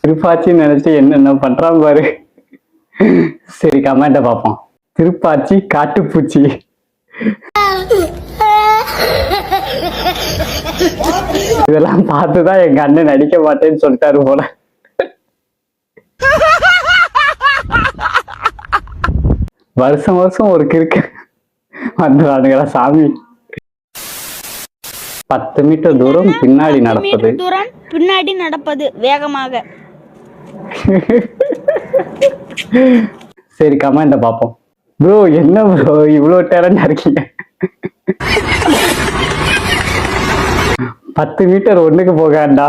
திருப்பாச்சி நினைச்சு என்னென்ன பண்றான் பாரு. சரி கமெண்ட பாப்போம். திருப்பாச்சி காட்டுப்பூச்சி. இதெல்லாம் பார்த்துதான் எங்க அண்ணன் நடிக்க மாட்டேன்னு சொல்லிட்டாரு போல. வருஷம் வருஷம் ஒரு கிறுக்கு வந்துடுறானுங்களா சாமி. 10 மீட்டர் தூரம் பின்னாடி நடப்பது வேகமாக. சரி கமெண்ட பாப்போம். ப்ரோ என்ன ப்ரோ இவ்வளவு டேலண்டா இருக்கீங்க? 10 மீட்டர் ஒண்ணுக்கு போகாண்டா.